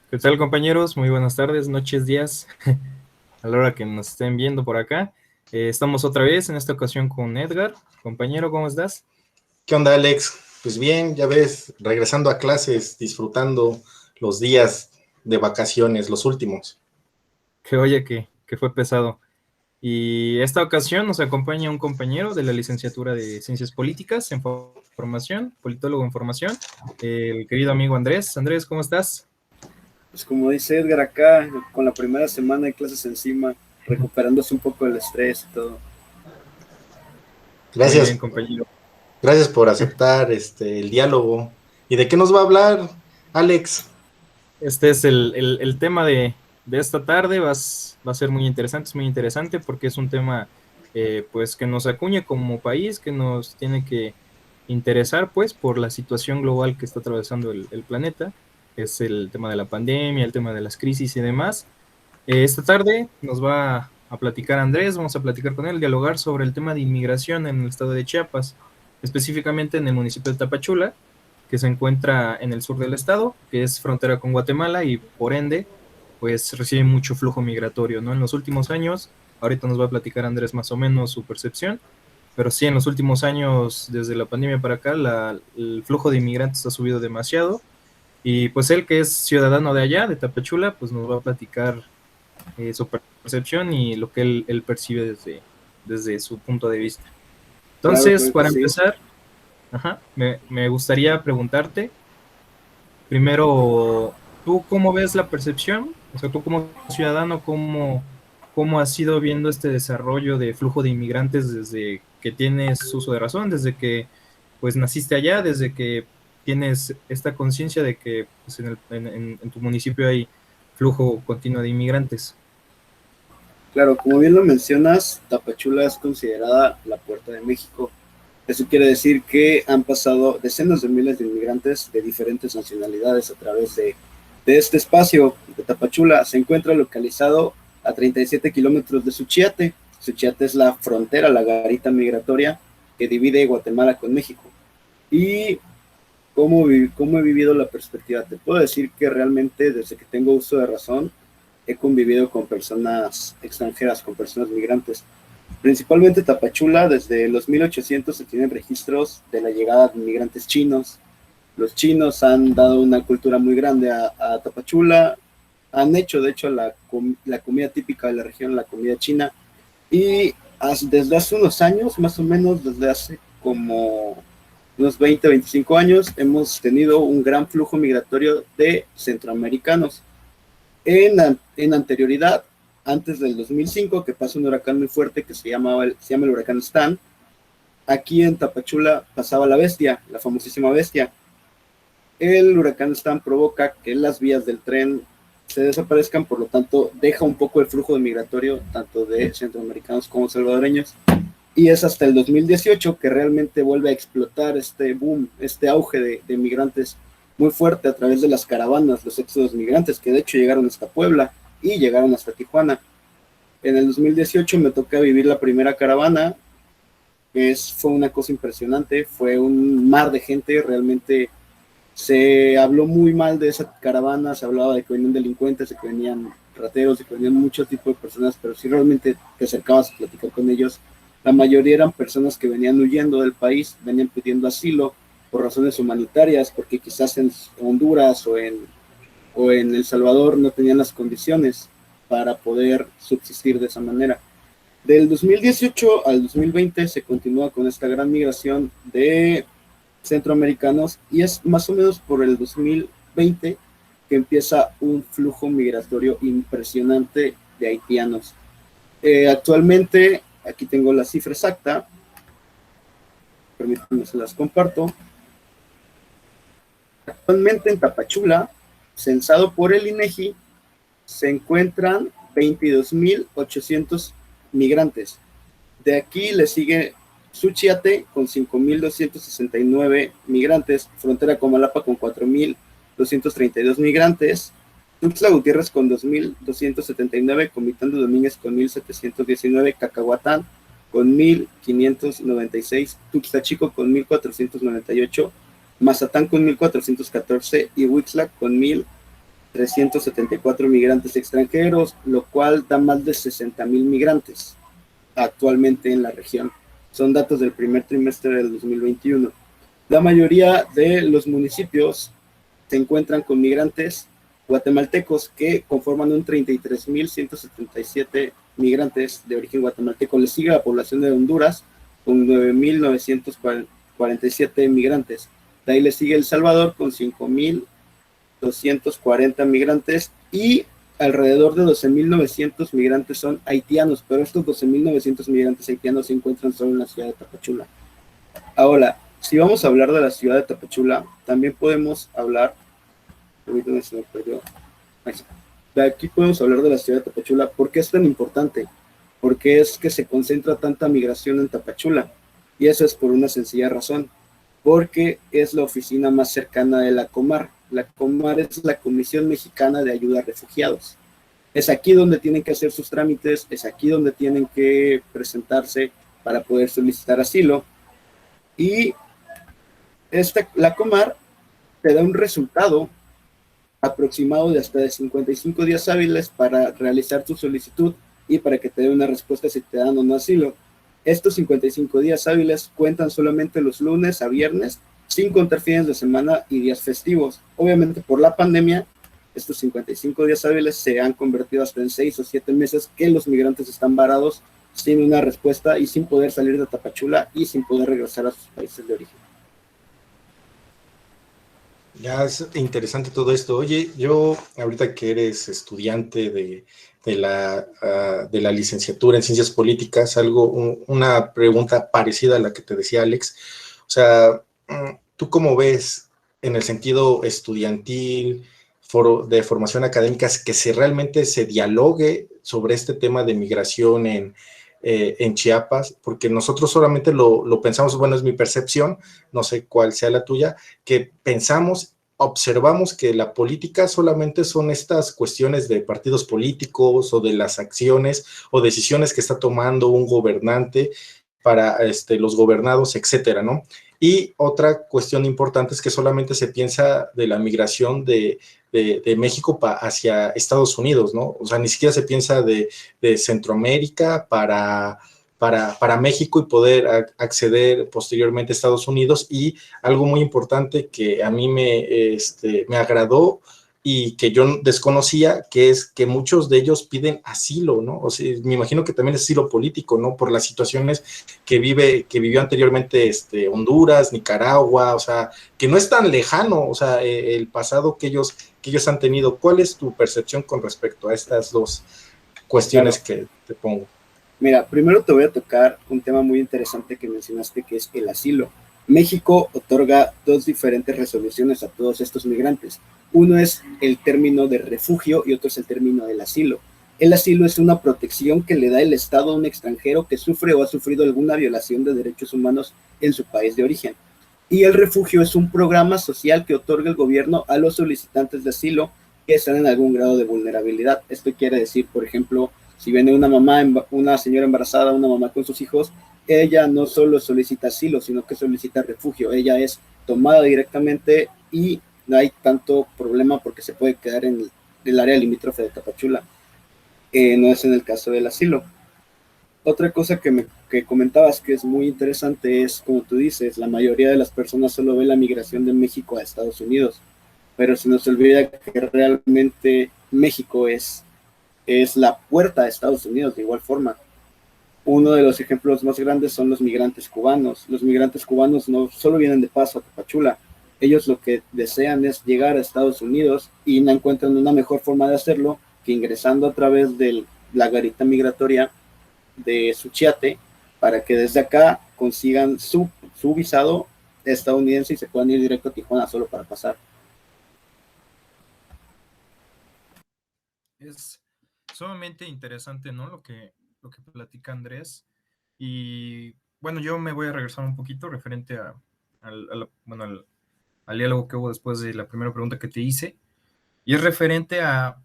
¿Qué tal, compañeros? Muy buenas tardes, noches, días, a la hora que nos estén viendo por acá. Estamos otra vez, en esta ocasión con Edgar. Compañero, ¿cómo estás? ¿Qué onda, Alex? Pues bien, ya ves, regresando a clases, disfrutando los días de vacaciones, los últimos. Que oye, que fue pesado. Y esta ocasión nos acompaña un compañero de la licenciatura de Ciencias Políticas en Formación, politólogo en formación, el querido amigo Andrés. Andrés, ¿cómo estás? Pues como dice Edgar acá, con la primera semana de clases encima, recuperándose un poco del estrés y todo. Muy bien, Gracias, compañero. gracias por aceptar el diálogo. ¿Y de qué nos va a hablar, Alex? Este es el tema de esta tarde, va a ser muy interesante, es muy interesante porque es un tema pues que nos acuña como país, que nos tiene que interesar pues por la situación global que está atravesando el planeta, es el tema de la pandemia, el tema de las crisis y demás. Esta tarde nos va a platicar Andrés, vamos a platicar con él, dialogar sobre el tema de inmigración en el estado de Chiapas, específicamente en el municipio de Tapachula, que se encuentra en el sur del estado, que es frontera con Guatemala y por ende, pues recibe mucho flujo migratorio, ¿no? En los últimos años, ahorita nos va a platicar Andrés más o menos su percepción, pero sí, en los últimos años, desde la pandemia para acá, el flujo de inmigrantes ha subido demasiado y pues él que es ciudadano de allá, de Tapachula, pues nos va a platicar su percepción y lo que él percibe desde su punto de vista. Claro, Entonces, claro que para sí. empezar, me gustaría preguntarte, primero, ¿tú cómo ves la percepción? O sea, tú como ciudadano, ¿cómo has ido viendo este desarrollo de flujo de inmigrantes desde que tienes uso de razón, desde que pues naciste allá, desde que tienes esta conciencia de que pues, en tu municipio hay flujo continuo de inmigrantes? Claro, como bien lo mencionas, Tapachula es considerada la puerta de México. Eso quiere decir que han pasado decenas de miles de inmigrantes de diferentes nacionalidades a través de este espacio de Tapachula. Se encuentra localizado a 37 kilómetros de Suchiate. Suchiate es la frontera, la garita migratoria que divide Guatemala con México. Y cómo he vivido la perspectiva. Te puedo decir que realmente desde que tengo uso de razón he convivido con personas extranjeras, con personas migrantes. Principalmente Tapachula, desde los 1800 se tienen registros de la llegada de inmigrantes chinos. Los chinos han dado una cultura muy grande a Tapachula, han hecho de hecho la comida típica de la región, la comida china, y desde hace unos años, más o menos desde hace como unos 20, 25 años, hemos tenido un gran flujo migratorio de centroamericanos. En anterioridad, antes del 2005, que pasó un huracán muy fuerte que se llama el huracán Stan, aquí en Tapachula pasaba la bestia, la famosísima bestia. El huracán Stan provoca que las vías del tren se desaparezcan, por lo tanto deja un poco el flujo de migratorio tanto de centroamericanos como salvadoreños, y es hasta el 2018 que realmente vuelve a explotar este boom, este auge de migrantes muy fuerte a través de las caravanas, los éxodos migrantes, que de hecho llegaron hasta Puebla y llegaron hasta Tijuana. En el 2018 me toca vivir la primera caravana, fue una cosa impresionante, fue un mar de gente, realmente se habló muy mal de esa caravana, se hablaba de que venían delincuentes, de que venían rateros, de que venían muchos tipos de personas, pero si realmente te acercabas a platicar con ellos, la mayoría eran personas que venían huyendo del país, venían pidiendo asilo por razones humanitarias, porque quizás en Honduras o en El Salvador no tenían las condiciones para poder subsistir de esa manera. Del 2018 al 2020 se continúa con esta gran migración de centroamericanos, y es más o menos por el 2020 que empieza un flujo migratorio impresionante de haitianos. Actualmente, aquí tengo la cifra exacta, permítanme se las comparto. Actualmente en Tapachula, censado por el INEGI, se encuentran 22.800 migrantes. De aquí le sigue Suchiate con 5.269 migrantes, frontera con Malapa con 4.232 migrantes, Tuxtla Gutiérrez con 2.279, Comitán de Domínguez con 1.719, Cacahuatán con 1.596, Tuxtla Chico con 1.498, Mazatán con 1.414 y Huixla con 1.300. 374 migrantes extranjeros, lo cual da más de 60,000 migrantes actualmente en la región. Son datos del primer trimestre del 2021. La mayoría de los municipios se encuentran con migrantes guatemaltecos que conforman un 33,177 migrantes de origen guatemalteco. Le sigue la población de Honduras con 9,947 migrantes. De ahí le sigue El Salvador con 5,240 migrantes y alrededor de 12,900 migrantes son haitianos, pero estos 12,900 migrantes haitianos se encuentran solo en la ciudad de Tapachula. Ahora, si vamos a hablar de la ciudad de Tapachula, también podemos hablar, ahorita se me perdió, de aquí podemos hablar de la ciudad de Tapachula. ¿Por qué es tan importante? Porque es que se concentra tanta migración en Tapachula, y eso es por una sencilla razón, porque es la oficina más cercana de la Comar. La Comar es la Comisión Mexicana de Ayuda a Refugiados. Es aquí donde tienen que hacer sus trámites, es aquí donde tienen que presentarse para poder solicitar asilo, y la Comar te da un resultado aproximado de hasta de 55 días hábiles para realizar tu solicitud y para que te dé una respuesta si te dan o no asilo. Estos 55 días hábiles cuentan solamente los lunes a viernes, sin contar fines de semana y días festivos. Obviamente por la pandemia, estos 55 días hábiles se han convertido hasta en 6 o 7 meses que los migrantes están varados sin una respuesta y sin poder salir de Tapachula y sin poder regresar a sus países de origen. Ya es interesante todo esto. Oye, yo ahorita que eres estudiante de la licenciatura en Ciencias Políticas, una pregunta parecida a la que te decía Alex. O sea, ¿tú cómo ves en el sentido estudiantil, de formación académica, que realmente se dialogue sobre este tema de migración en Chiapas? Porque nosotros solamente lo pensamos, bueno, es mi percepción, no sé cuál sea la tuya, que observamos que la política solamente son estas cuestiones de partidos políticos o de las acciones o decisiones que está tomando un gobernante para los gobernados, etcétera, ¿no? Y otra cuestión importante es que solamente se piensa de la migración de México hacia Estados Unidos, ¿no? O sea, ni siquiera se piensa de Centroamérica para México y poder acceder posteriormente a Estados Unidos. Y algo muy importante que a mí me agradó y que yo desconocía, que es que muchos de ellos piden asilo, ¿no? O sea, me imagino que también es asilo político, ¿no? Por las situaciones que vivió anteriormente Honduras, Nicaragua, o sea, que no es tan lejano, o sea, el pasado que ellos han tenido. ¿Cuál es tu percepción con respecto a estas dos cuestiones que te pongo? Mira, primero te voy a tocar un tema muy interesante que mencionaste, que es el asilo. México otorga 2 diferentes resoluciones a todos estos migrantes. Uno es el término de refugio y otro es el término del asilo. El asilo es una protección que le da el Estado a un extranjero que sufre o ha sufrido alguna violación de derechos humanos en su país de origen. Y el refugio es un programa social que otorga el gobierno a los solicitantes de asilo que están en algún grado de vulnerabilidad. Esto quiere decir, por ejemplo, si viene una señora embarazada, una mamá con sus hijos, ella no solo solicita asilo, sino que solicita refugio. Ella es tomada directamente y no hay tanto problema porque se puede quedar en el área limítrofe de Tapachula. No es en el caso del asilo. Otra cosa que comentabas que es muy interesante es, como tú dices, la mayoría de las personas solo ve la migración de México a Estados Unidos, pero se nos olvida que realmente México es la puerta a Estados Unidos de igual forma. Uno de los ejemplos más grandes son los migrantes cubanos. Los migrantes cubanos no solo vienen de paso a Tapachula, ellos lo que desean es llegar a Estados Unidos y no encuentran una mejor forma de hacerlo que ingresando a través de la garita migratoria de Suchiate para que desde acá consigan su visado estadounidense y se puedan ir directo a Tijuana solo para pasar. Es sumamente interesante, ¿no? Lo que platica Andrés. Y bueno, yo me voy a regresar un poquito referente al diálogo que hubo después de la primera pregunta que te hice. Y es referente a,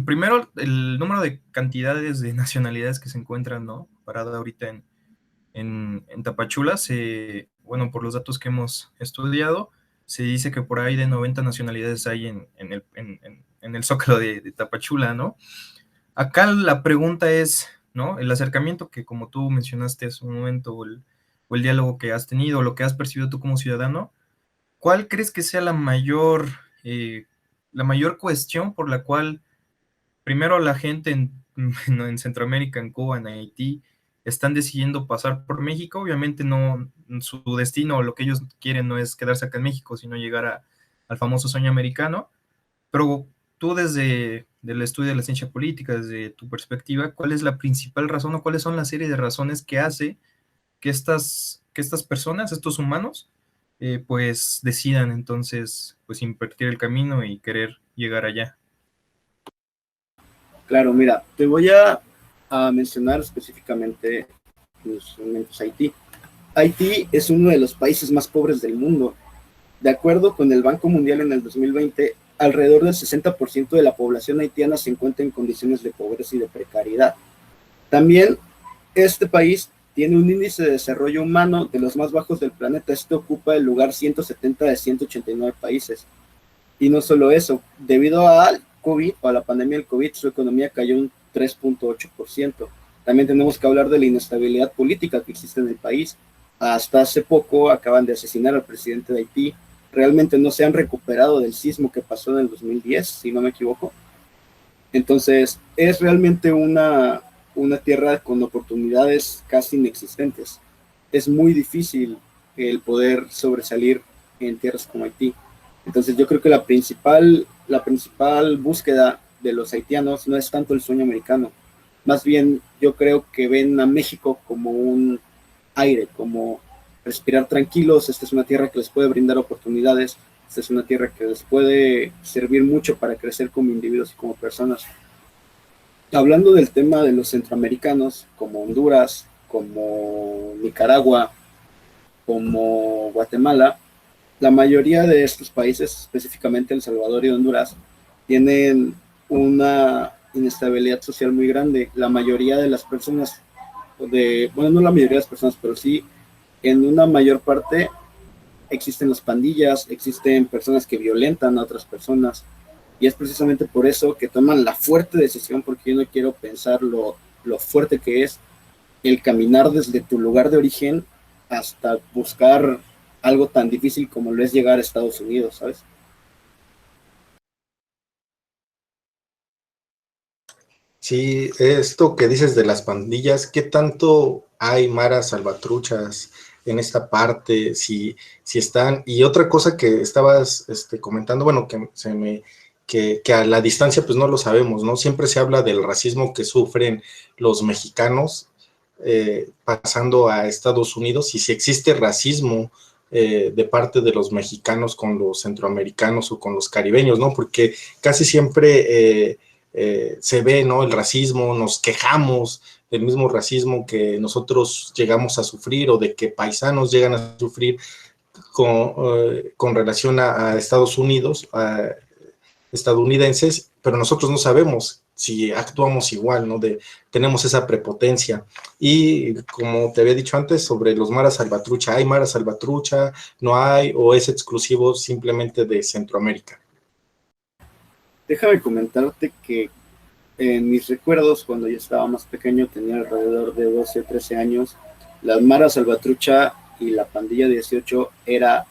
primero, el número de cantidades de nacionalidades que se encuentran, ¿no? Parada ahorita en Tapachula. Bueno, por los datos que hemos estudiado, se dice que por ahí de 90 nacionalidades hay en en el Zócalo de Tapachula, ¿no? Acá la pregunta es, ¿no? El acercamiento que, como tú mencionaste hace un momento, o el diálogo que has tenido, lo que has percibido tú como ciudadano, ¿cuál crees que sea la mayor cuestión por la cual primero la gente en Centroamérica, en Cuba, en Haití, están decidiendo pasar por México? Obviamente no, su destino o lo que ellos quieren no es quedarse acá en México, sino llegar al famoso sueño americano. Pero tú desde el estudio de la ciencia política, desde tu perspectiva, ¿cuál es la principal razón o cuáles son la serie de razones que hace que estas personas, estos humanos, pues decidan entonces pues invertir el camino y querer llegar allá? Claro, mira, te voy a mencionar específicamente los elementos Haití. Haití es uno de los países más pobres del mundo. De acuerdo con el Banco Mundial, en el 2020, alrededor del 60% de la población haitiana se encuentra en condiciones de pobreza y de precariedad. También este país tiene un índice de desarrollo humano de los más bajos del planeta. Este ocupa el lugar 170 de 189 países. Y no solo eso, debido al COVID, o a la pandemia del COVID, su economía cayó un 3.8%. También tenemos que hablar de la inestabilidad política que existe en el país. Hasta hace poco acaban de asesinar al presidente de Haití. Realmente no se han recuperado del sismo que pasó en el 2010, si no me equivoco. Entonces, es realmente una tierra con oportunidades casi inexistentes. Es muy difícil el poder sobresalir en tierras como Haití. Entonces, yo creo que la principal búsqueda de los haitianos no es tanto el sueño americano. Más bien, yo creo que ven a México como un aire, como respirar tranquilos. Esta es una tierra que les puede brindar oportunidades. Esta es una tierra que les puede servir mucho para crecer como individuos y como personas. Hablando del tema de los centroamericanos, como Honduras, como Nicaragua, como Guatemala, la mayoría de estos países, específicamente El Salvador y Honduras, tienen una inestabilidad social muy grande. La mayoría de las personas, bueno, no la mayoría de las personas, pero sí en una mayor parte existen las pandillas, existen personas que violentan a otras personas, y es precisamente por eso que toman la fuerte decisión, porque yo no quiero pensar lo fuerte que es el caminar desde tu lugar de origen hasta buscar algo tan difícil como lo es llegar a Estados Unidos, ¿sabes? Sí, esto que dices de las pandillas, ¿qué tanto hay maras salvatruchas en esta parte? Si están. Y otra cosa que estabas comentando, bueno, que a la distancia pues no lo sabemos, ¿no? Siempre se habla del racismo que sufren los mexicanos pasando a Estados Unidos, y si existe racismo de parte de los mexicanos con los centroamericanos o con los caribeños, ¿no? Porque casi siempre se ve, ¿no? El racismo, nos quejamos del mismo racismo que nosotros llegamos a sufrir o de que paisanos llegan a sufrir con relación a Estados Unidos, a estadounidenses, pero nosotros no sabemos si actuamos igual, ¿no? Tenemos esa prepotencia. Y como te había dicho antes sobre los maras salvatrucha, ¿hay maras salvatrucha? ¿No hay? ¿O es exclusivo simplemente de Centroamérica? Déjame comentarte que en mis recuerdos, cuando yo estaba más pequeño, tenía alrededor de 12 o 13 años, las maras salvatrucha y la pandilla 18 era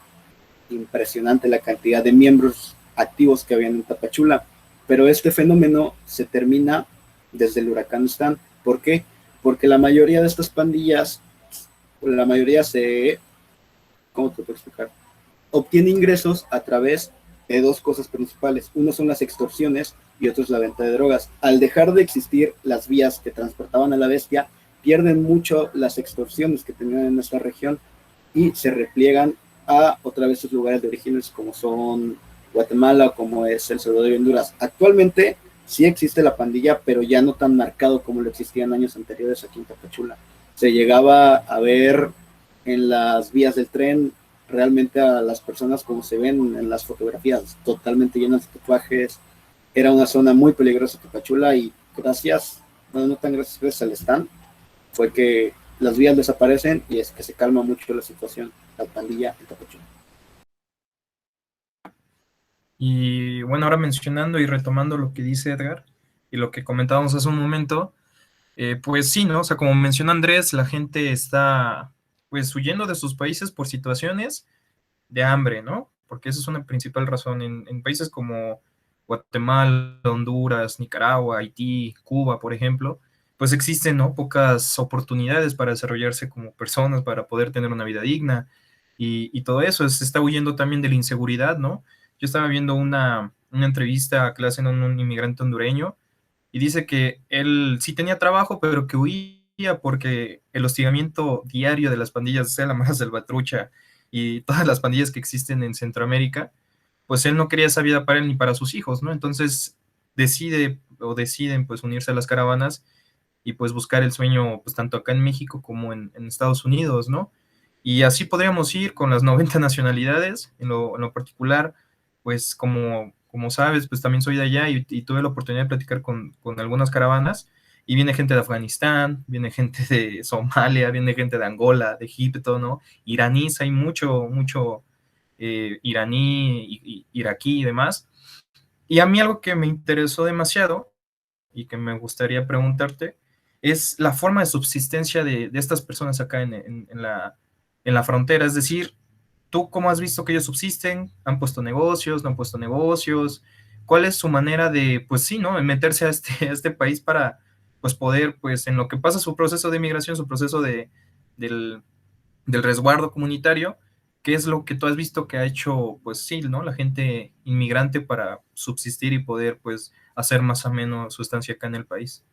impresionante la cantidad de miembros activos que habían en Tapachula, pero este fenómeno se termina desde el huracán Stan. ¿Por qué? Porque la mayoría de estas pandillas, la mayoría ¿cómo te puedo explicar? Obtiene ingresos a través de dos cosas principales. Uno son las extorsiones y otro es la venta de drogas. Al dejar de existir las vías que transportaban a la bestia, pierden mucho las extorsiones que tenían en nuestra región y se repliegan a otra vez sus lugares de orígenes, como son Guatemala, como es El Salvador y Honduras. Actualmente sí existe la pandilla, pero ya no tan marcado como lo existía en años anteriores aquí en Tapachula. Se llegaba a ver en las vías del tren realmente a las personas como se ven en las fotografías, totalmente llenas de tatuajes. Era una zona muy peligrosa Tapachula, y gracias, bueno, no tan gracias al stand, fue que las vías desaparecen y es que se calma mucho la situación, la pandilla en Tapachula. Y bueno, ahora mencionando y retomando lo que dice Edgar y lo que comentábamos hace un momento, pues sí, ¿no? O sea, como menciona Andrés, la gente está pues huyendo de sus países por situaciones de hambre, ¿no? Porque esa es una principal razón. En países como Guatemala, Honduras, Nicaragua, Haití, Cuba, por ejemplo, pues existen, ¿no? Pocas oportunidades para desarrollarse como personas, para poder tener una vida digna y todo eso. Se está huyendo también de la inseguridad, ¿no? Yo estaba viendo una entrevista que le hacen a un inmigrante hondureño y dice que él sí tenía trabajo, pero que huía porque el hostigamiento diario de las pandillas, sea la más Salvatrucha y todas las pandillas que existen en Centroamérica, pues él no quería esa vida para él ni para sus hijos, ¿no? Entonces deciden pues unirse a las caravanas y pues buscar el sueño pues tanto acá en México como en Estados Unidos, ¿no? Y así podríamos ir con las 90 nacionalidades, en lo particular, pues como sabes, pues también soy de allá y tuve la oportunidad de platicar con algunas caravanas y viene gente de Afganistán, viene gente de Somalia, viene gente de Angola, de Egipto, ¿no? Iraníes, hay mucho iraní, iraquí y demás. Y a mí algo que me interesó demasiado y que me gustaría preguntarte es la forma de subsistencia de estas personas acá en la frontera. Es decir, ¿tú cómo has visto que ellos subsisten? ¿Han puesto negocios? ¿No han puesto negocios? ¿Cuál es su manera de, pues sí, ¿no? Meterse a este país para, pues poder, pues en lo que pasa su proceso de migración, su proceso del, del resguardo comunitario, ¿qué es lo que tú has visto que ha hecho, pues sí, ¿no? La gente inmigrante para subsistir y poder, pues, hacer más ameno su estancia acá en el país?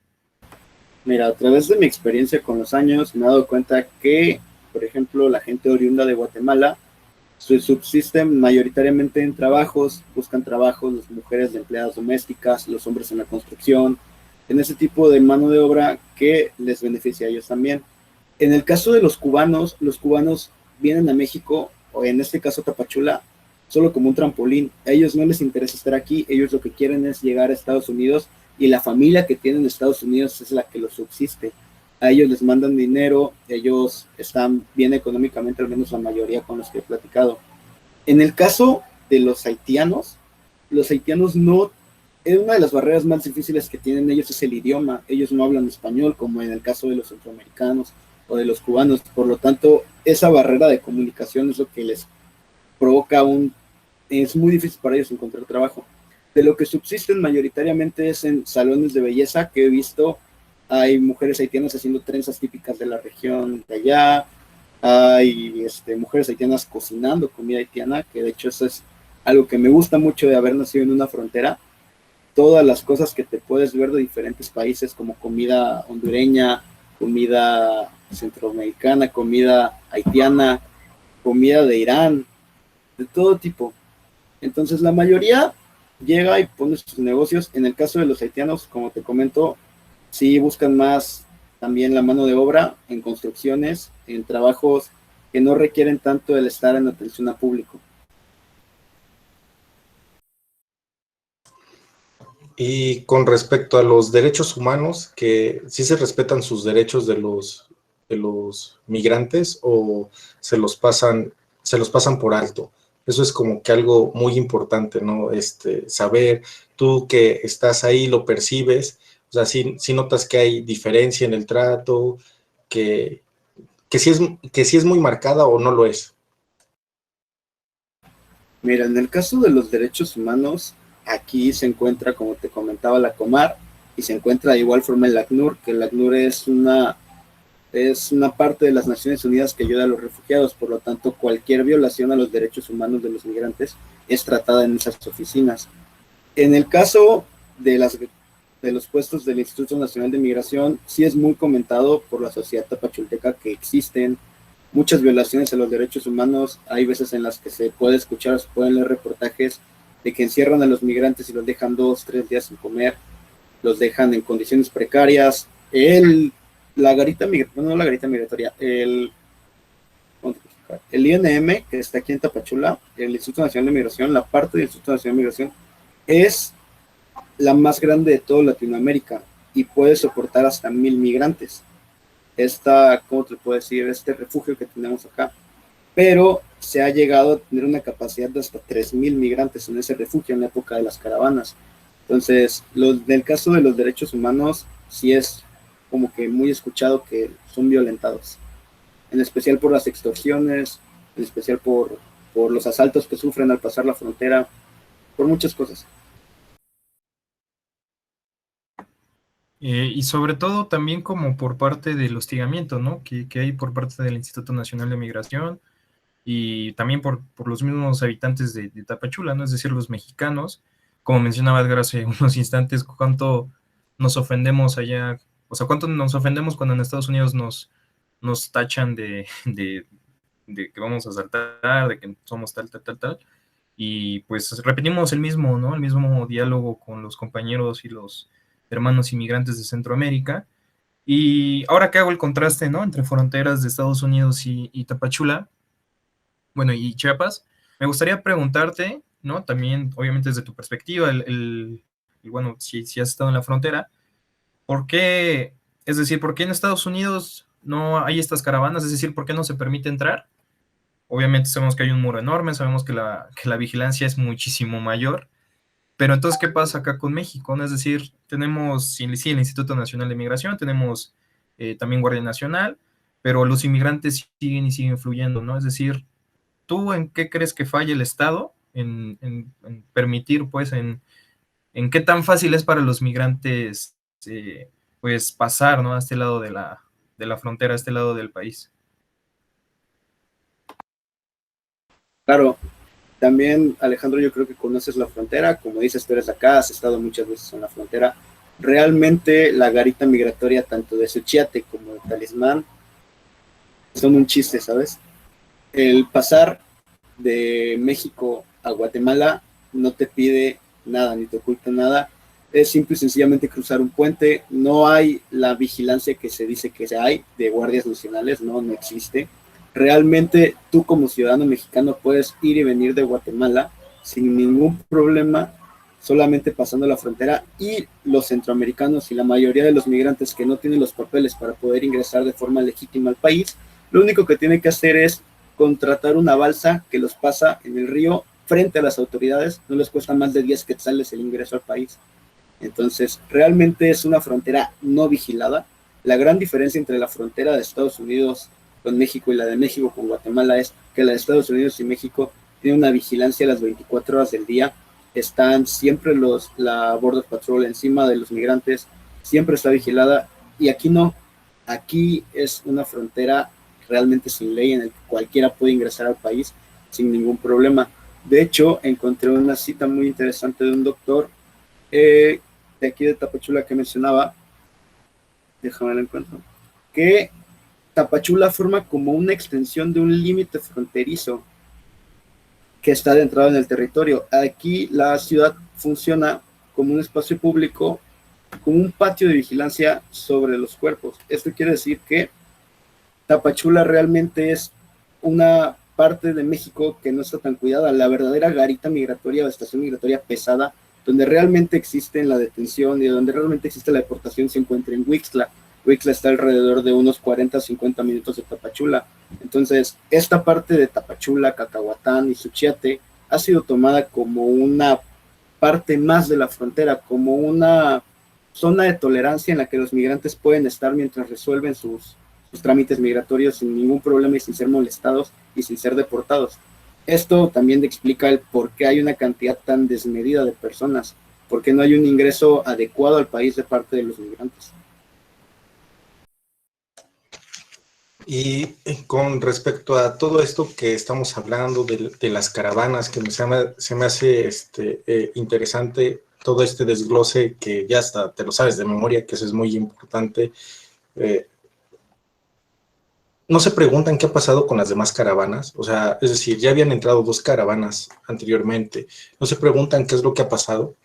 Mira, a través de mi experiencia con los años me he dado cuenta que, por ejemplo, la gente oriunda de Guatemala subsisten mayoritariamente en trabajos, buscan trabajos, las mujeres de empleadas domésticas, los hombres en la construcción, en ese tipo de mano de obra que les beneficia a ellos también. En el caso de los cubanos vienen a México, o en este caso Tapachula, solo como un trampolín. A ellos no les interesa estar aquí, ellos lo que quieren es llegar a Estados Unidos y la familia que tienen en Estados Unidos es la que los subsiste. A ellos les mandan dinero, ellos están bien económicamente, al menos la mayoría con los que he platicado. En el caso de los haitianos no, es una de las barreras más difíciles que tienen ellos es el idioma. Ellos no hablan español, como en el caso de los centroamericanos o de los cubanos. Por lo tanto, esa barrera de comunicación es lo que les provoca es muy difícil para ellos encontrar trabajo. De lo que subsisten mayoritariamente es en salones de belleza que he visto. Hay mujeres haitianas haciendo trenzas típicas de la región de allá. Hay mujeres haitianas cocinando comida haitiana, que de hecho eso es algo que me gusta mucho de haber nacido en una frontera. Todas las cosas que te puedes ver de diferentes países, como comida hondureña, comida centroamericana, comida haitiana, comida de Irán, de todo tipo. Entonces la mayoría llega y pone sus negocios. En el caso de los haitianos, como te comento, sí buscan más también la mano de obra en construcciones, en trabajos que no requieren tanto el estar en atención a público. Y con respecto a los derechos humanos, que sí se respetan sus derechos de los migrantes o se los pasan por alto. Eso es como que algo muy importante, ¿no? Saber, tú que estás ahí, lo percibes, o sea, sí notas que hay diferencia en el trato, que, que sí es muy marcada o no lo es. Mira, en el caso de los derechos humanos, aquí se encuentra, como te comentaba, la Comar y se encuentra de igual forma el ACNUR, que el ACNUR es una parte de las Naciones Unidas que ayuda a los refugiados. Por lo tanto, cualquier violación a los derechos humanos de los migrantes es tratada en esas oficinas. En el caso de los puestos del Instituto Nacional de Migración, sí es muy comentado por la sociedad tapachulteca que existen muchas violaciones a los derechos humanos. Hay veces en las que se puede escuchar, se pueden leer reportajes de que encierran a los migrantes y los dejan 2-3 días sin comer, los dejan en condiciones precarias. La garita migratoria, no la garita migratoria, el INM, que está aquí en Tapachula, el Instituto Nacional de Migración, la parte del Instituto Nacional de Migración, es la más grande de toda Latinoamérica y puede soportar hasta 1,000 migrantes. ¿Cómo te puedo decir? Este refugio que tenemos acá. Pero se ha llegado a tener una capacidad de hasta 3.000 migrantes en ese refugio en la época de las caravanas. Entonces, del caso de los derechos humanos, sí es como que muy escuchado que son violentados, en especial por las extorsiones, en especial por los asaltos que sufren al pasar la frontera, por muchas cosas. Y sobre todo también como por parte del hostigamiento, ¿no? Que hay por parte del Instituto Nacional de Migración y también por los mismos habitantes de Tapachula, ¿no? Es decir, los mexicanos, como mencionaba Edgar hace unos instantes, cuánto nos ofendemos allá, o sea, cuánto nos ofendemos cuando en Estados Unidos nos tachan de que vamos a saltar, de que somos tal, tal, tal, tal, y pues repetimos el mismo, ¿no? El mismo diálogo con los compañeros y los hermanos inmigrantes de Centroamérica. Y ahora que hago el contraste, ¿no? Entre fronteras de Estados Unidos y Tapachula, bueno, y Chiapas, me gustaría preguntarte, ¿no? También, obviamente, desde tu perspectiva, y bueno, si has estado en la frontera, ¿por qué, es decir, por qué en Estados Unidos no hay estas caravanas? Es decir, ¿por qué no se permite entrar? Obviamente sabemos que hay un muro enorme, sabemos que la vigilancia es muchísimo mayor, pero entonces, ¿qué pasa acá con México? ¿No? Es decir, tenemos, sí, el Instituto Nacional de Migración, tenemos también Guardia Nacional, pero los inmigrantes siguen y siguen fluyendo, ¿no? Es decir, ¿tú en qué crees que falla el Estado en permitir, pues, en qué tan fácil es para los migrantes, pues, pasar, ¿no? A este lado de la frontera, a este lado del país? Claro, también, Alejandro, yo creo que conoces la frontera, como dices, tú eres acá, has estado muchas veces en la frontera. Realmente la garita migratoria, tanto de Suchiate como de Talismán, son un chiste, ¿sabes? El pasar de México a Guatemala no te pide nada, ni te oculta nada, es simple y sencillamente cruzar un puente, no hay la vigilancia que se dice que hay de guardias nacionales, no existe. Realmente tú como ciudadano mexicano puedes ir y venir de Guatemala sin ningún problema, solamente pasando la frontera, y los centroamericanos y la mayoría de los migrantes que no tienen los papeles para poder ingresar de forma legítima al país, lo único que tienen que hacer es contratar una balsa que los pasa en el río frente a las autoridades, no les cuesta más de 10 quetzales el ingreso al país. Entonces, realmente es una frontera no vigilada. La gran diferencia entre la frontera de Estados Unidos con México y la de México con Guatemala es que la de Estados Unidos y México tiene una vigilancia a las 24 horas del día. Están siempre la Border Patrol encima de los migrantes, siempre está vigilada, y aquí no. Aquí es una frontera realmente sin ley en el que cualquiera puede ingresar al país sin ningún problema. De hecho, encontré una cita muy interesante de un doctor de aquí de Tapachula que mencionaba, déjame la encuentro, que Tapachula forma como una extensión de un límite fronterizo que está adentrado en el territorio. Aquí la ciudad funciona como un espacio público, como un patio de vigilancia sobre los cuerpos. Esto quiere decir que Tapachula realmente es una parte de México que no está tan cuidada. La verdadera garita migratoria o estación migratoria pesada, donde realmente existe la detención y donde realmente existe la deportación, se encuentra en Huixtla. Huixtla está alrededor de unos 40 o 50 minutos de Tapachula. Entonces, esta parte de Tapachula, Cacahuatán y Suchiate ha sido tomada como una parte más de la frontera, como una zona de tolerancia en la que los migrantes pueden estar mientras resuelven sus trámites migratorios sin ningún problema y sin ser molestados y sin ser deportados. Esto también explica el por qué hay una cantidad tan desmedida de personas, por qué no hay un ingreso adecuado al país de parte de los migrantes. Y con respecto a todo esto que estamos hablando de las caravanas, que se me hace interesante todo este desglose que ya hasta te lo sabes de memoria, que eso es muy importante. ¿No se preguntan qué ha pasado con las demás caravanas? O sea, es decir, ya habían entrado 2 caravanas anteriormente. ¿No se preguntan qué es lo que ha pasado?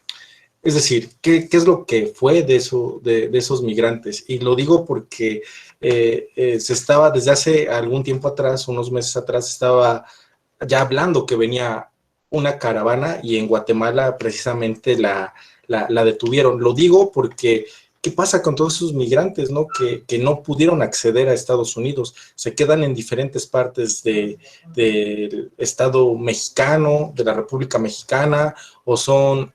Es decir, ¿qué es lo que fue de esos migrantes? Y lo digo porque se estaba desde hace algún tiempo atrás, unos meses atrás, estaba ya hablando que venía una caravana y en Guatemala precisamente la detuvieron. Lo digo porque ¿qué pasa con todos esos migrantes, ¿no? Que no pudieron acceder a Estados Unidos? Se quedan en diferentes partes del Estado mexicano, de la República Mexicana, o son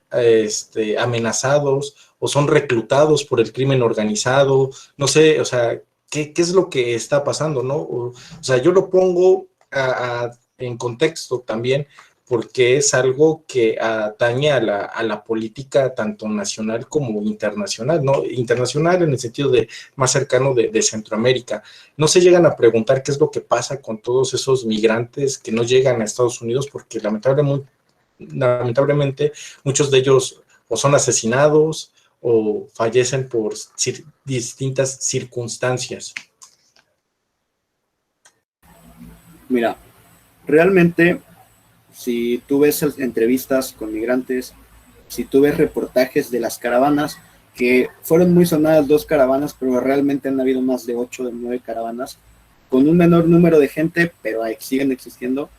amenazados, o son reclutados por el crimen organizado, no sé, o sea, ¿qué es lo que está pasando, no? O sea, yo lo pongo en contexto también, porque es algo que atañe a la política tanto nacional como internacional, ¿no? Internacional en el sentido de más cercano de Centroamérica. No se llegan a preguntar qué es lo que pasa con todos esos migrantes que no llegan a Estados Unidos, porque lamentablemente muchos de ellos o son asesinados o fallecen por distintas circunstancias. Mira, realmente, si tú ves entrevistas con migrantes, si tú ves reportajes de las caravanas, que fueron muy sonadas 2 caravanas, pero realmente han habido más de 8 o 9 caravanas, con un menor número de gente, pero siguen existiendo.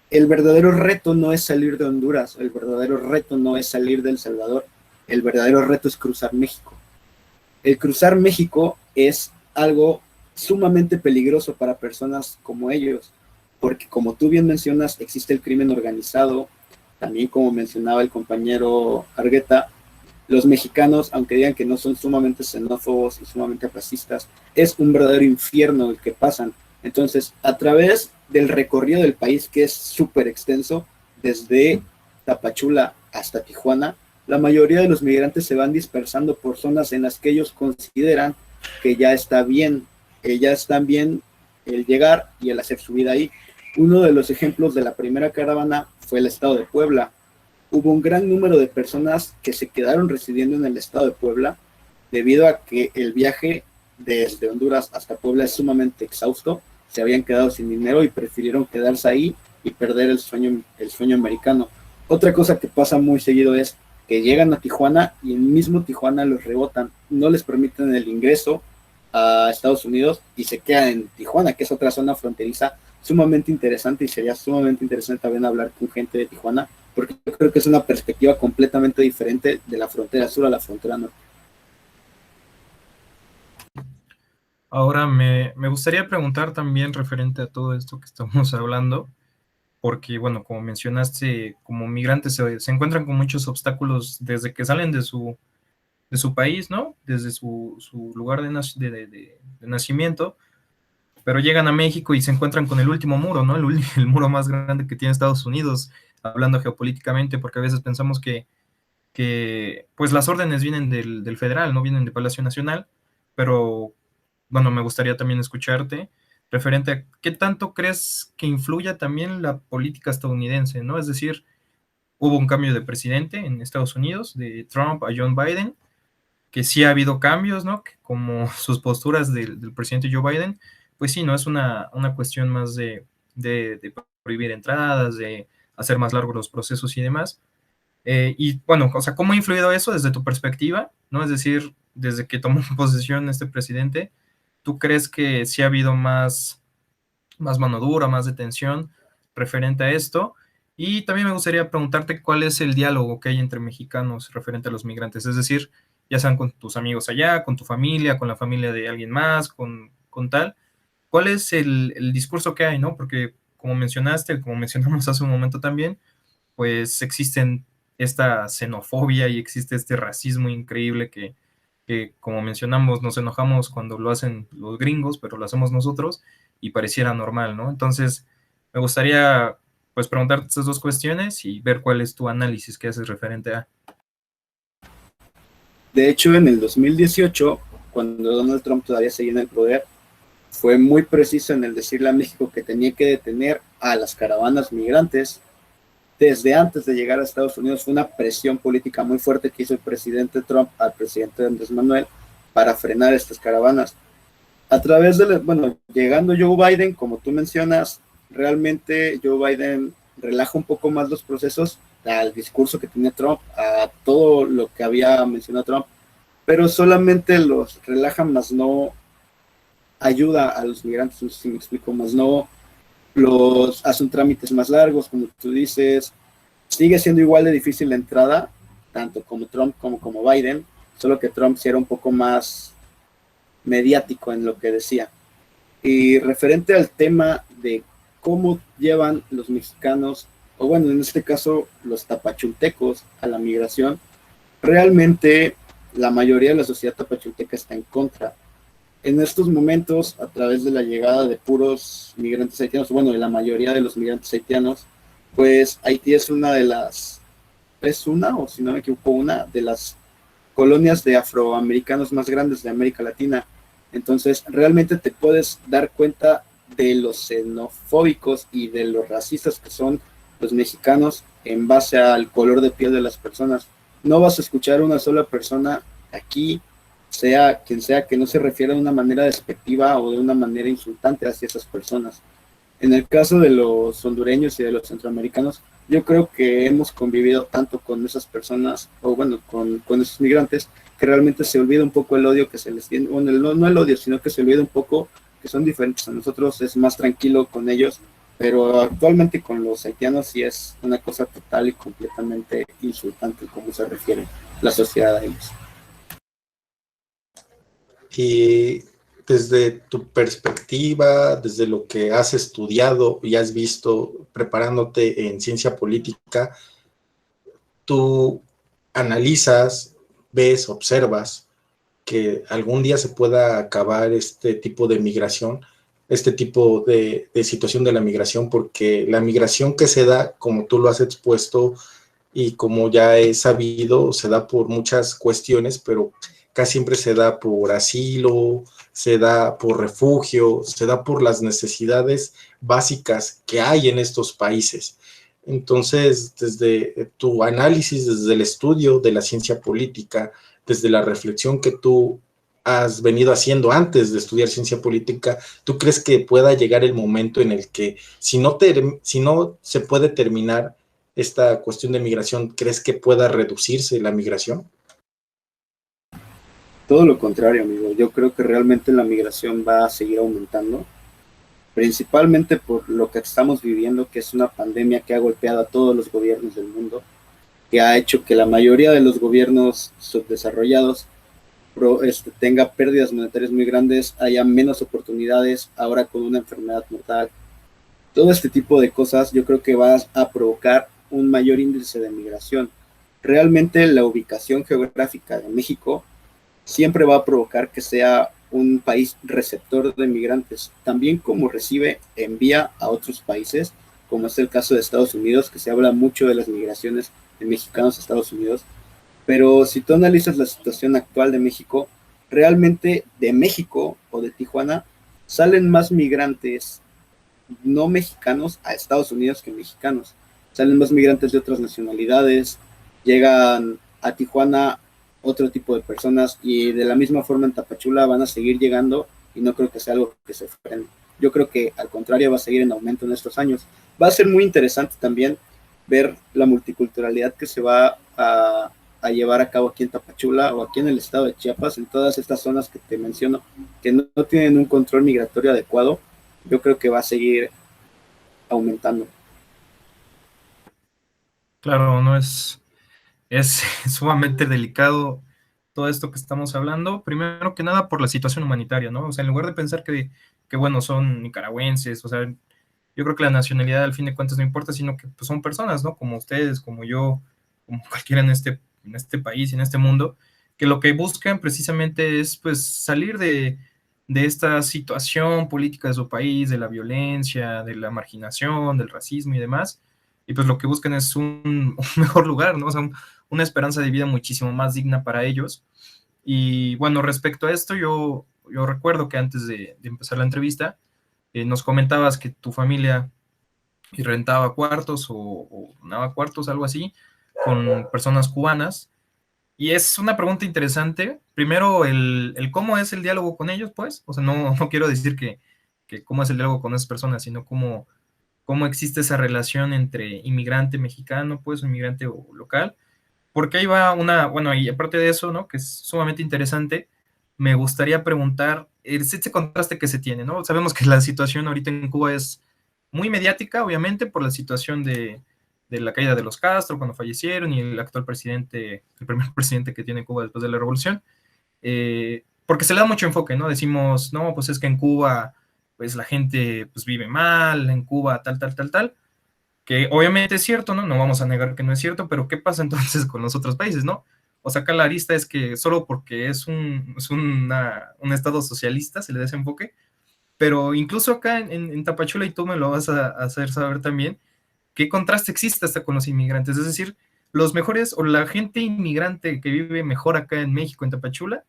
El verdadero reto no es salir de Honduras, el verdadero reto no es salir de El Salvador, el verdadero reto es cruzar México. El cruzar México es algo sumamente peligroso para personas como ellos, porque como tú bien mencionas, existe el crimen organizado, también como mencionaba el compañero Argueta, los mexicanos, aunque digan que no son sumamente xenófobos y sumamente racistas, es un verdadero infierno el que pasan. Entonces, a través del recorrido del país, que es súper extenso, desde Tapachula hasta Tijuana, la mayoría de los migrantes se van dispersando por zonas en las que ellos consideran que ya está bien, el llegar y el hacer su vida ahí. Uno de los ejemplos de la primera caravana fue el estado de Puebla. Hubo un gran número de personas que se quedaron residiendo en el estado de Puebla debido a que el viaje desde Honduras hasta Puebla es sumamente exhausto, se habían quedado sin dinero y prefirieron quedarse ahí y perder el sueño americano. Otra cosa que pasa muy seguido es que llegan a Tijuana y en mismo Tijuana los rebotan, no les permiten el ingreso a Estados Unidos y se quedan en Tijuana, que es otra zona fronteriza sumamente interesante, y sería sumamente interesante también hablar con gente de Tijuana, porque yo creo que es una perspectiva completamente diferente de la frontera sur a la frontera norte. Ahora me gustaría preguntar también referente a todo esto que estamos hablando, porque, bueno, como mencionaste, como migrantes se encuentran con muchos obstáculos desde que salen de su país, ¿no? Desde su lugar de nacimiento, pero llegan a México y se encuentran con el último muro, ¿no? El muro más grande que tiene Estados Unidos, hablando geopolíticamente, porque a veces pensamos que pues las órdenes vienen del federal, no vienen de Palacio Nacional, pero bueno, me gustaría también escucharte referente a qué tanto crees que influya también la política estadounidense, ¿no? Es decir, hubo un cambio de presidente en Estados Unidos, de Trump a John Biden, que sí ha habido cambios, ¿no? Que como sus posturas del presidente Joe Biden, pues sí, ¿no? Es una cuestión más de prohibir entradas, de hacer más largos los procesos y demás. Y bueno, o sea, ¿cómo ha influido eso desde tu perspectiva? ¿No? Es decir, desde que tomó posesión este presidente, ¿tú crees que sí ha habido más mano dura, más detención referente a esto? Y también me gustaría preguntarte cuál es el diálogo que hay entre mexicanos referente a los migrantes, es decir, ya sean con tus amigos allá, con tu familia, con la familia de alguien más, con tal. ¿Cuál es el discurso que hay, no? Porque como mencionaste, como mencionamos hace un momento también, pues existen esta xenofobia y existe este racismo increíble que, como mencionamos, nos enojamos cuando lo hacen los gringos, pero lo hacemos nosotros y pareciera normal, ¿no? Entonces, me gustaría pues preguntarte estas 2 cuestiones y ver cuál es tu análisis que haces referente a. De hecho, en el 2018, cuando Donald Trump todavía seguía en el poder, fue muy preciso en el decirle a México que tenía que detener a las caravanas migrantes desde antes de llegar a Estados Unidos. Fue una presión política muy fuerte que hizo el presidente Trump al presidente Andrés Manuel para frenar estas caravanas. A través llegando Joe Biden, como tú mencionas, realmente Joe Biden relaja un poco más los procesos al discurso que tenía Trump, a todo lo que había mencionado Trump, pero solamente los relaja, más no ayuda a los migrantes, no sé si me explico, más no los hacen trámites más largos, como tú dices. Sigue siendo igual de difícil la entrada, tanto como Trump como Biden. solo que Trump sí era un poco más mediático en lo que decía. Y referente al tema de cómo llevan los mexicanos, o bueno, en este caso los tapachultecos, a la migración, realmente la mayoría de la sociedad tapachulteca está en contra. En estos momentos, a través de la llegada de puros migrantes haitianos, bueno, de la mayoría de los migrantes haitianos, pues Haití es una de las, es una, o si no me equivoco, una de las colonias de afroamericanos más grandes de América Latina. Entonces, realmente te puedes dar cuenta de los xenofóbicos y de los racistas que son los mexicanos en base al color de piel de las personas. No vas a escuchar una sola persona aquí, sea quien sea, que no se refiera de una manera despectiva o de una manera insultante hacia esas personas. En el caso de los hondureños y de los centroamericanos, yo creo que hemos convivido tanto con esas personas, o bueno, con esos migrantes, que realmente se olvida un poco el odio que se les tiene, bueno, no el odio, sino que se olvida un poco que son diferentes a nosotros, es más tranquilo con ellos, pero actualmente con los haitianos sí es una cosa total y completamente insultante como se refiere la sociedad a ellos. Y desde tu perspectiva, desde lo que has estudiado y has visto preparándote en ciencia política, tú analizas, ves, observas que algún día se pueda acabar este tipo de migración, este tipo de situación de la migración, porque la migración que se da, como tú lo has expuesto y como ya he sabido, se da por muchas cuestiones, pero casi siempre se da por asilo, se da por refugio, se da por las necesidades básicas que hay en estos países. Entonces, desde tu análisis, desde el estudio de la ciencia política, desde la reflexión que tú has venido haciendo antes de estudiar ciencia política, ¿tú crees que pueda llegar el momento en el que, si no se puede terminar esta cuestión de migración, crees que pueda reducirse la migración? Todo lo contrario, amigo. Yo creo que realmente la migración va a seguir aumentando, principalmente por lo que estamos viviendo, que es una pandemia que ha golpeado a todos los gobiernos del mundo, que ha hecho que la mayoría de los gobiernos subdesarrollados tenga pérdidas monetarias muy grandes, haya menos oportunidades ahora con una enfermedad mortal. Todo este tipo de cosas yo creo que va a provocar un mayor índice de migración. Realmente la ubicación geográfica de México siempre va a provocar que sea un país receptor de migrantes, también como recibe, envía a otros países, como es el caso de Estados Unidos, que se habla mucho de las migraciones de mexicanos a Estados Unidos, pero si tú analizas la situación actual de México, realmente de México o de Tijuana salen más migrantes no mexicanos a Estados Unidos que mexicanos. Salen más migrantes de otras nacionalidades, llegan a Tijuana otro tipo de personas y de la misma forma en Tapachula van a seguir llegando y no creo que sea algo que se frene. Yo creo que al contrario va a seguir en aumento en estos años. Va a ser muy interesante también ver la multiculturalidad que se va a llevar a cabo aquí en Tapachula o aquí en el estado de Chiapas, en todas estas zonas que te menciono, que no tienen un control migratorio adecuado. Yo creo que va a seguir aumentando. Claro, no es sumamente delicado todo esto que estamos hablando, primero que nada por la situación humanitaria, ¿no? O sea, en lugar de pensar que bueno, son nicaragüenses, o sea, yo creo que la nacionalidad al fin de cuentas no importa, sino que pues, son personas, ¿no? Como ustedes, como yo, como cualquiera en este país, en este mundo, que lo que buscan precisamente es pues salir de esta situación política de su país, de la violencia, de la marginación, del racismo y demás, y pues lo que buscan es un mejor lugar, ¿no? O sea, una esperanza de vida muchísimo más digna para ellos. Y bueno, respecto a esto, yo recuerdo que antes de empezar la entrevista, nos comentabas que tu familia rentaba cuartos o daba cuartos, algo así, con personas cubanas. Y es una pregunta interesante. Primero, el cómo es el diálogo con ellos, pues. O sea, no quiero decir que cómo es el diálogo con esas personas, sino cómo existe esa relación entre inmigrante mexicano, pues, o inmigrante local. Porque ahí va bueno, y aparte de eso, ¿no? Que es sumamente interesante, me gustaría preguntar, ese contraste que se tiene, ¿no? Sabemos que la situación ahorita en Cuba es muy mediática, obviamente, por la situación de la caída de los Castro cuando fallecieron y el actual presidente, el primer presidente que tiene Cuba después de la revolución, porque se le da mucho enfoque, ¿no? Decimos, no, pues es que en Cuba, pues la gente pues vive mal, en Cuba tal, tal, tal, tal, que obviamente es cierto, ¿no? No vamos a negar que no es cierto, pero ¿qué pasa entonces con los otros países, ¿no? O sea, acá la arista es que solo porque un estado socialista se le da ese enfoque, pero incluso acá en Tapachula, y tú me lo vas a hacer saber también, qué contraste existe hasta con los inmigrantes. Es decir, los mejores o la gente inmigrante que vive mejor acá en México, en Tapachula,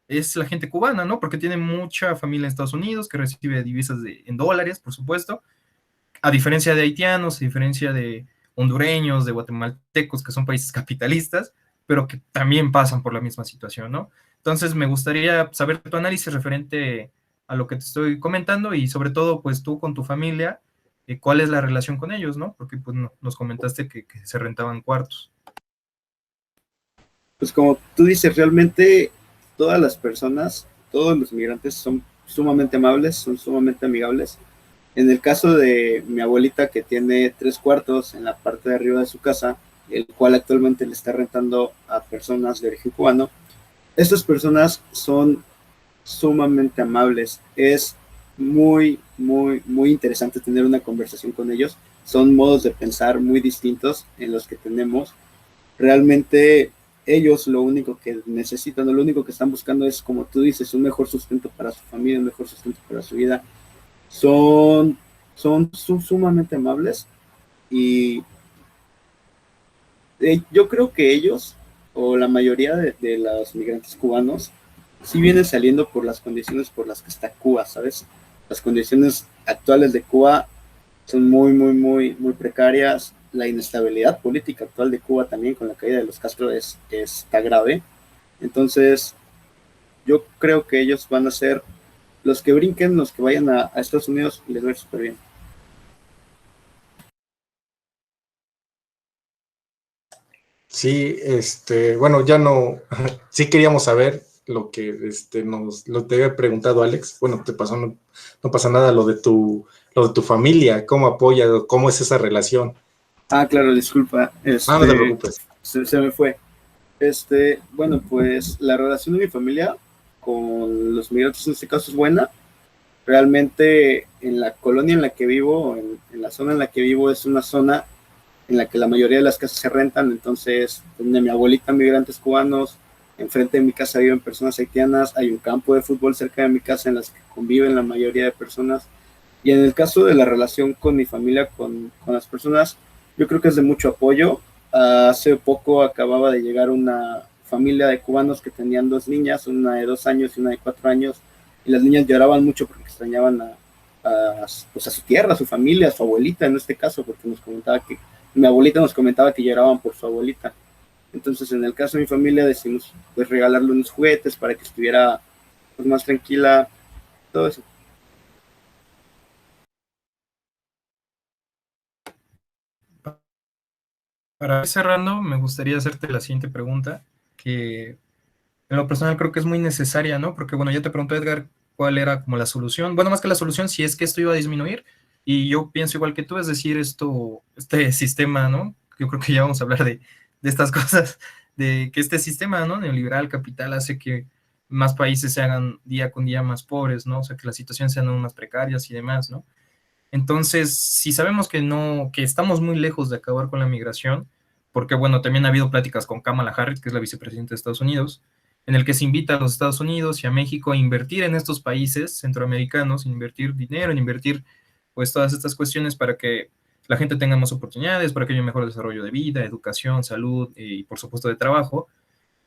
es la gente cubana, ¿no? Porque tiene mucha familia en Estados Unidos que recibe divisas en dólares, por supuesto, a diferencia de haitianos, a diferencia de hondureños, de guatemaltecos, que son países capitalistas, pero que también pasan por la misma situación, ¿no? Entonces, me gustaría saber tu análisis referente a lo que te estoy comentando y sobre todo, pues tú con tu familia, cuál es la relación con ellos, ¿no? Porque pues nos comentaste que se rentaban cuartos. Pues como tú dices, realmente todas las personas, todos los migrantes son sumamente amables, son sumamente amigables. En el caso de mi abuelita, que tiene 3 cuartos en la parte de arriba de su casa, el cual actualmente le está rentando a personas de origen cubano, estas personas son sumamente amables. Es muy, muy, muy interesante tener una conversación con ellos. Son modos de pensar muy distintos en los que tenemos. Realmente ellos lo único que necesitan, lo único que están buscando es, como tú dices, un mejor sustento para su familia, un mejor sustento para su vida. Son sumamente amables y yo creo que ellos, o la mayoría de los migrantes cubanos, sí vienen saliendo por las condiciones por las que está Cuba, ¿sabes? Las condiciones actuales de Cuba son muy, muy, muy, muy precarias. La inestabilidad política actual de Cuba también con la caída de los Castro está grave. Entonces, yo creo que ellos van a ser los que brinquen, los que vayan a Estados Unidos y les va a ir súper bien. Sí, bueno, ya no, sí queríamos saber lo que lo te había preguntado Alex. Bueno, no pasa nada lo de tu familia, cómo apoya, cómo es esa relación. Ah, claro, disculpa, No te preocupes. se me fue. Bueno, pues la relación de mi familia con los migrantes en este caso es buena. Realmente en la colonia en la que vivo, en la zona en la que vivo, es una zona en la que la mayoría de las casas se rentan. Entonces, donde mi abuelita, migrantes cubanos, enfrente de mi casa viven personas haitianas, hay un campo de fútbol cerca de mi casa en las que conviven la mayoría de personas. Y en el caso de la relación con mi familia, con las personas, yo creo que es de mucho apoyo. Hace poco acababa de llegar una familia de cubanos que tenían 2 niñas, una de 2 años y una de 4 años, y las niñas lloraban mucho porque extrañaban pues a su tierra, a su familia, a su abuelita en este caso, porque mi abuelita nos comentaba que lloraban por su abuelita. Entonces, en el caso de mi familia, decidimos pues regalarle unos juguetes para que estuviera pues más tranquila, todo eso. Para ir cerrando, me gustaría hacerte la siguiente pregunta, que en lo personal creo que es muy necesaria, ¿no? Porque, bueno, ya te preguntó Edgar cuál era como la solución. Bueno, más que la solución, si es que esto iba a disminuir, y yo pienso igual que tú, es decir, este sistema, ¿no? Yo creo que ya vamos a hablar de estas cosas, de que este sistema, ¿no? Neoliberal, capital, hace que más países se hagan día con día más pobres, ¿no? O sea, que las situaciones sean aún más precarias y demás, ¿no? Entonces, si sabemos que no, que estamos muy lejos de acabar con la migración, porque bueno, también ha habido pláticas con Kamala Harris, que es la vicepresidenta de Estados Unidos, en el que se invita a los Estados Unidos y a México a invertir en estos países centroamericanos, invertir dinero, en invertir pues todas estas cuestiones para que la gente tenga más oportunidades, para que haya un mejor desarrollo de vida, educación, salud y por supuesto de trabajo.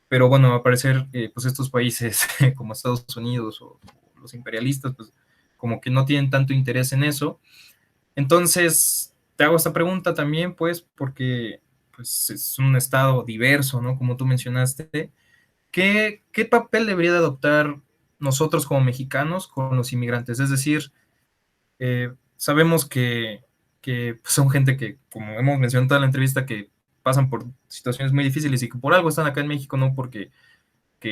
Pero bueno, a parecer pues estos países como Estados Unidos o los imperialistas, pues como que no tienen tanto interés en eso. Entonces, te hago esta pregunta también, pues, porque pues, es un estado diverso, ¿no? Como tú mencionaste. ¿Qué papel debería de adoptar nosotros como mexicanos con los inmigrantes? Es decir, sabemos que pues, son gente que, como hemos mencionado en toda la entrevista, que pasan por situaciones muy difíciles y que por algo están acá en México, no porque,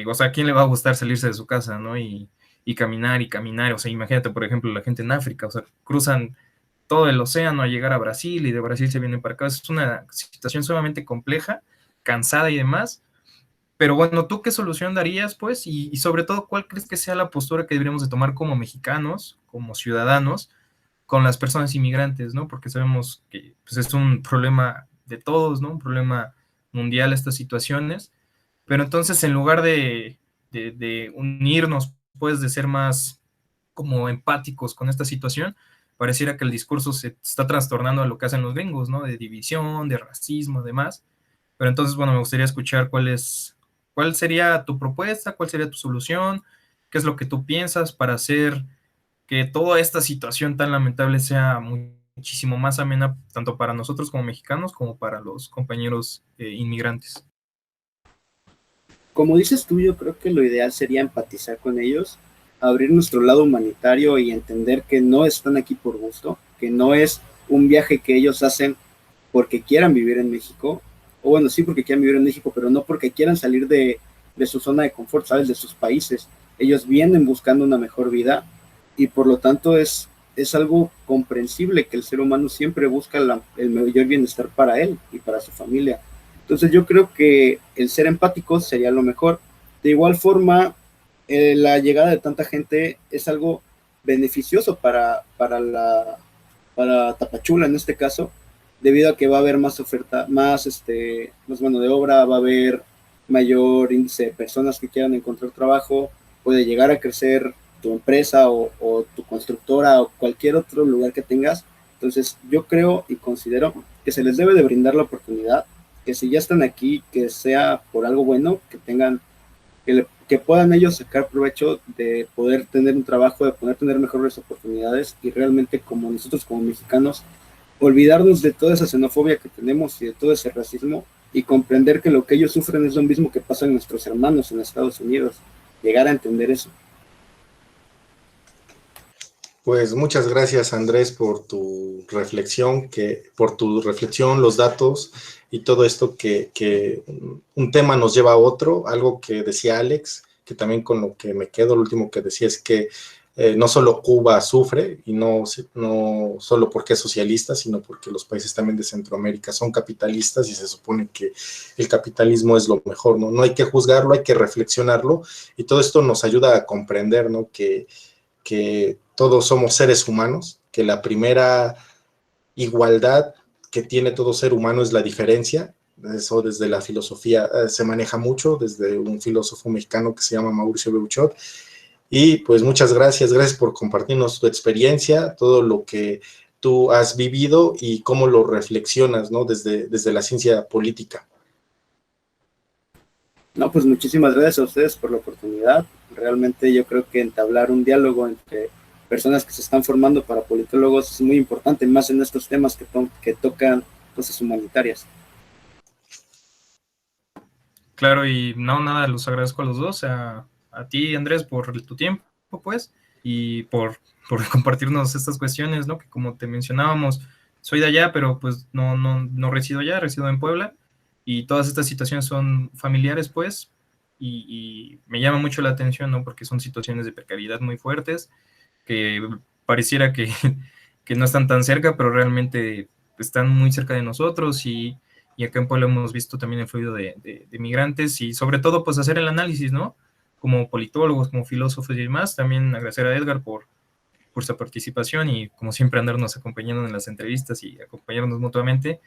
o sea, ¿a quién le va a gustar salirse de su casa, ¿no? Y caminar y caminar, o sea, imagínate, por ejemplo, la gente en África, o sea, cruzan todo el océano a llegar a Brasil y de Brasil se vienen para acá. Es una situación sumamente compleja, cansada y demás. Pero bueno, ¿tú qué solución darías, pues? Y sobre todo, ¿cuál crees que sea la postura que deberíamos de tomar como mexicanos, como ciudadanos, con las personas inmigrantes, ¿no? Porque sabemos que pues, es un problema de todos, ¿no? Un problema mundial estas situaciones. Pero entonces, en lugar de unirnos, pues, de ser más como empáticos con esta situación, pareciera que el discurso se está trastornando a lo que hacen los gringos, ¿no? De división, de racismo, demás. Pero entonces, bueno, me gustaría escuchar cuál sería tu propuesta, cuál sería tu solución, qué es lo que tú piensas para hacer que toda esta situación tan lamentable sea muchísimo más amena, tanto para nosotros como mexicanos, como para los compañeros inmigrantes. Como dices tú, yo creo que lo ideal sería empatizar con ellos, abrir nuestro lado humanitario y entender que no están aquí por gusto, que no es un viaje que ellos hacen porque quieran vivir en México, o bueno, sí porque quieran vivir en México, pero no porque quieran salir de su zona de confort, ¿sabes? De sus países. Ellos vienen buscando una mejor vida y por lo tanto es algo comprensible que el ser humano siempre busca el mayor bienestar para él y para su familia. Entonces yo creo que el ser empático sería lo mejor. De igual forma, la llegada de tanta gente es algo beneficioso para Tapachula en este caso, debido a que va a haber más oferta, más mano de obra, va a haber mayor índice de personas que quieran encontrar trabajo, puede llegar a crecer tu empresa o tu constructora o cualquier otro lugar que tengas. Entonces yo creo y considero que se les debe de brindar la oportunidad, que si ya están aquí, que sea por algo bueno, que puedan ellos sacar provecho de poder tener un trabajo, de poder tener mejores oportunidades y realmente como nosotros como mexicanos, olvidarnos de toda esa xenofobia que tenemos y de todo ese racismo y comprender que lo que ellos sufren es lo mismo que pasa en nuestros hermanos en Estados Unidos. Llegar a entender eso. Pues muchas gracias, Andrés, por tu reflexión, los datos y todo esto que un tema nos lleva a otro. Algo que decía Alex, que también con lo que me quedo, lo último que decía es que no solo Cuba sufre, y no solo porque es socialista, sino porque los países también de Centroamérica son capitalistas y se supone que el capitalismo es lo mejor, ¿no? No hay que juzgarlo, hay que reflexionarlo, y todo esto nos ayuda a comprender, ¿no? Que todos somos seres humanos, que la primera igualdad que tiene todo ser humano es la diferencia. Eso desde la filosofía se maneja mucho, desde un filósofo mexicano que se llama Mauricio Beuchot. Y pues muchas gracias por compartirnos tu experiencia, todo lo que tú has vivido y cómo lo reflexionas, ¿no? Desde la ciencia política. No, pues muchísimas gracias a ustedes por la oportunidad. Realmente yo creo que entablar un diálogo entre personas que se están formando para politólogos es muy importante, más en estos temas que tocan cosas humanitarias. Claro, y no, nada, los agradezco a los dos, a ti, Andrés, por tu tiempo, pues, y por compartirnos estas cuestiones, ¿no? Que como te mencionábamos, soy de allá, pero pues no resido allá, resido en Puebla, y todas estas situaciones son familiares, pues, y me llama mucho la atención, ¿no? Porque son situaciones de precariedad muy fuertes, que pareciera que no están tan cerca, pero realmente están muy cerca de nosotros y acá en Puebla hemos visto también el fluido de migrantes y sobre todo pues hacer el análisis, ¿no? Como politólogos, como filósofos y demás, también agradecer a Edgar por su participación y como siempre andarnos acompañando en las entrevistas y acompañarnos mutuamente.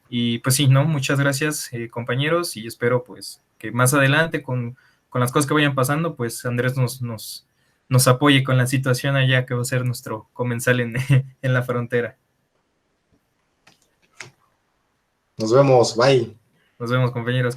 Y pues sí, ¿no? Muchas gracias compañeros y espero pues que más adelante con las cosas que vayan pasando, pues Andrés nos apoye con la situación allá que va a ser nuestro comensal en la frontera. Nos vemos, bye. Nos vemos compañeros.